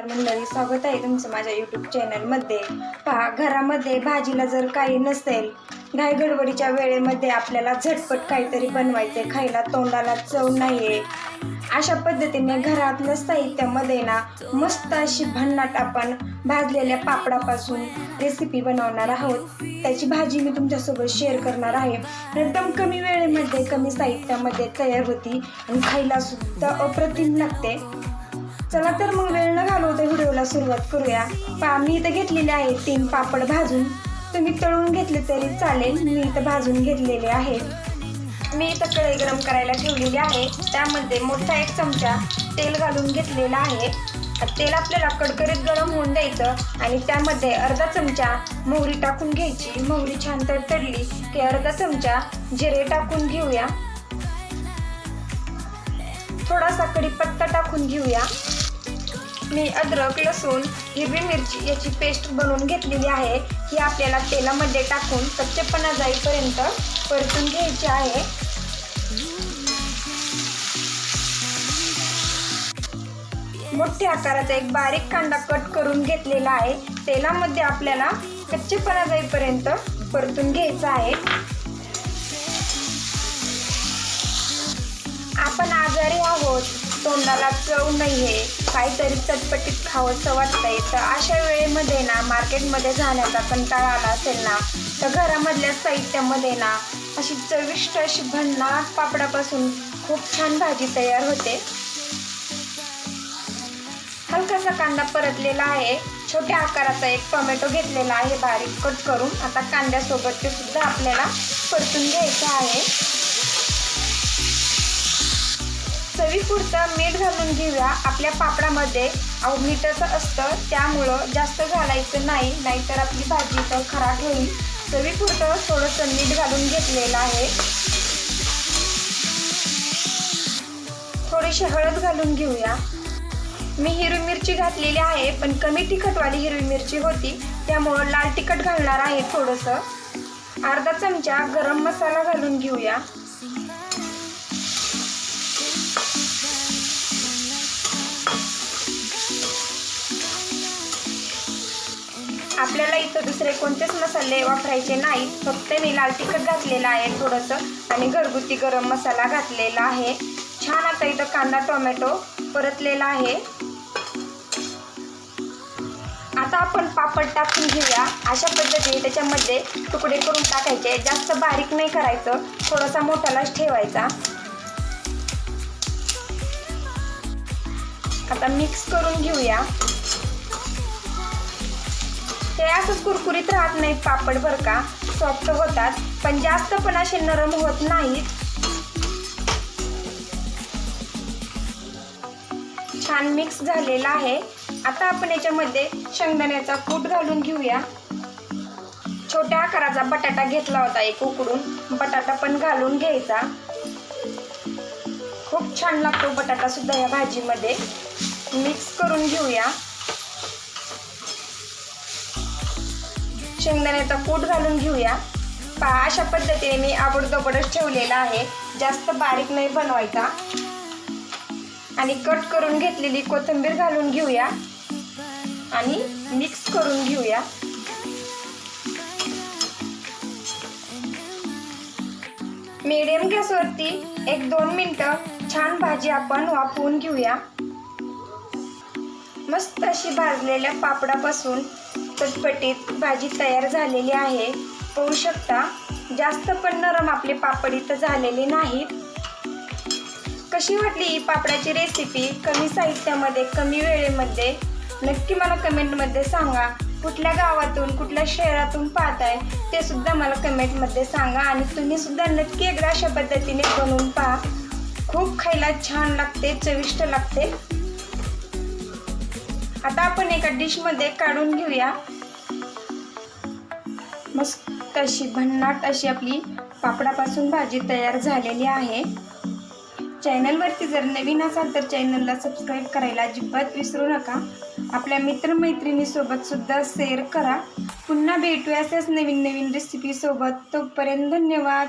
नमस्कार मंडळी, स्वागत आहे तुमचं माझ्या यूट्यूब चॅनलमध्ये। पहा, घरामध्ये भाजीला जर काही नसेल, घाई गडबडीच्या वेळेमध्ये आपल्याला झटपट काहीतरी बनवायचे, खायला तोंडाला चव नाहीये, अशा पद्धतीने घरातल्या साहित्यामध्ये ना मस्त अशी भन्नाट आपण भाजलेल्या पापडापासून रेसिपी बनवणार आहोत। त्याची भाजी मी तुमच्यासोबत शेअर करणार आहे। एकदम कमी वेळेमध्ये कमी साहित्यामध्ये तयार होती आणि खायला सुद्धा अप्रतिम लागते। चला तर मग वेळ न घालवता व्हिडिओला सुरुवात करूया। पहा, मी इथं घेतलेले आहे 3 पापड भाजून। तुम्ही तळून घेतले तरी चालेल, मी इथं भाजून घेतलेले आहे। मी इथं कढई गरम करायला ठेवलेली आहे, त्यामध्ये मोठा 1 चमचा तेल घालून घेतलेला आहे। तेल आपल्याला कडकडीत गरम होऊन द्यायचं आणि त्यामध्ये अर्धा चमचा मोहरी टाकून घ्यायची। मोहरी छान तडतडली की अर्धा चमचा जिरे टाकून घेऊया। थोडासा कढीपत्ता टाकून घेऊया। मी अद्रक, लसूण, हिरवी मिरची याची पेस्ट बनवून घेतलेली आहे। ही आपल्याला तेलामध्ये टाकून कच्चेपणा जाईपर्यंत परतून घ्यायची आहे। मोठ्या आकाराचा एक बारीक कांदा कट करून घेतलेला आहे। तेलामध्ये आपल्याला कच्चेपणा जाईपर्यंत परतून घ्यायचा आहे। आपण आजारी आहोत, तोंडाला चव नाहीये, काहीतरी चटपटीत खावंसं वाटतंय, तर अशा वेळेमध्ये ना मार्केटमध्ये जाण्याचा कंटाळा आला असेल ना, तर घरामधल्या साहित्यामध्ये ना अशी चविष्ट अशी भन्नाट पापडापासून खूप छान भाजी तयार होते। हलकासा कांदा परतलेला आहे। छोट्या आकाराचा 1 टोमॅटो घेतलेला आहे बारीक कट करून। आता कांद्यासोबत ते सुद्धा आपल्याला परतून घ्यायचं आहे। चवीपुरतं मीठ घालून घेऊया। आपल्या पापडामध्ये मीठाचं असतं, त्यामुळं जास्त घालायचं नाही, नाहीतर आपली भाजी तर खराब होईल। चवीपुरतं थोडंसं मीठ घालून घेतलेलं आहे। थोडीशी हळद घालून घेऊया। मी हिरवी मिरची घातलेली आहे, पण कमी तिखटवाली हिरवी मिरची होती, त्यामुळं लाल तिखट घालणार आहे थोडंसं। अर्धा चमचा गरम मसाला घालून घेऊया। आपल्याला इथं दुसरे कोणतेच मसाले वापरायचे नाहीत, फक्त मी लाल तिखट घातलेलं आहे थोडंसं आणि घरगुती गरम मसाला घातलेला आहे। छान आता इथं कांदा टोमॅटो परतलेला आहे। आता आपण पापड टाकून घेऊया। अशा पद्धतीने त्याच्यामध्ये तुकडे करून टाकायचे, जास्त बारीक नाही करायचं, थोडासा मोठालाच ठेवायचा। आता मिक्स करून घेऊया। ते असंच कुरकुरीत राहत नाहीत पापड बरं का, सॉफ्ट होतात, पण जास्त पण असे नरम होत नाहीत। छान मिक्स झालेला आहे। आता आपण याच्यामध्ये शेंगदाण्याचा कूट घालून घेऊया। छोट्या आकाराचा बटाटा घेतला होता 1 उकडून, बटाटा पण घालून घ्यायचा। खूप छान लागतो बटाटा सुद्धा या भाजीमध्ये। मिक्स करून घेऊया। शेंगदाण्याचा कूट घालून घेऊया। पहा, अशा पद्धतीने मी आबडधोबडच ठेवलेला आहे, जास्त बारीक नाही बनवायचा। आणि कट करून घेतलेली कोथिंबीर घालून घेऊया आणि मिक्स करून घेऊया। मीडियम गॅसवरती 1-2 मिनिटं छान भाजी आपण वाफवून घेऊया। मस्त अशी भाजलेल्या पापडापासून चटपटीत भाजी तयार झालेली आहे। पाहू शकता, जास्त पण नरम आपले पापड इथं झालेले नाहीत। कशी वाटली ही पापडाची रेसिपी कमी साहित्यामध्ये कमी वेळेमध्ये? नक्की मला कमेंटमध्ये सांगा। कुठल्या गावातून कुठल्या शहरातून पाहताय ते सुद्धा मला कमेंटमध्ये सांगा आणि तुम्ही सुद्धा नक्की एकदा अशा पद्धतीने बनवून पहा। खूप खायला छान लागते, चविष्ट लागते। आता आपण एका डिशमध्ये काढून घेऊया। मस्त अशी भन्नाट अशी आपली पापडापासून भाजी तयार झालेली आहे। चॅनलवरती जर नवीन असाल तर चॅनलला सबस्क्राईब करायला अजिबात विसरू नका। आपल्या मित्रमैत्रिणीसोबत सुद्धा शेअर करा। पुन्हा भेटूया असेच नवीन रेसिपी सोबत। तोपर्यंत धन्यवाद।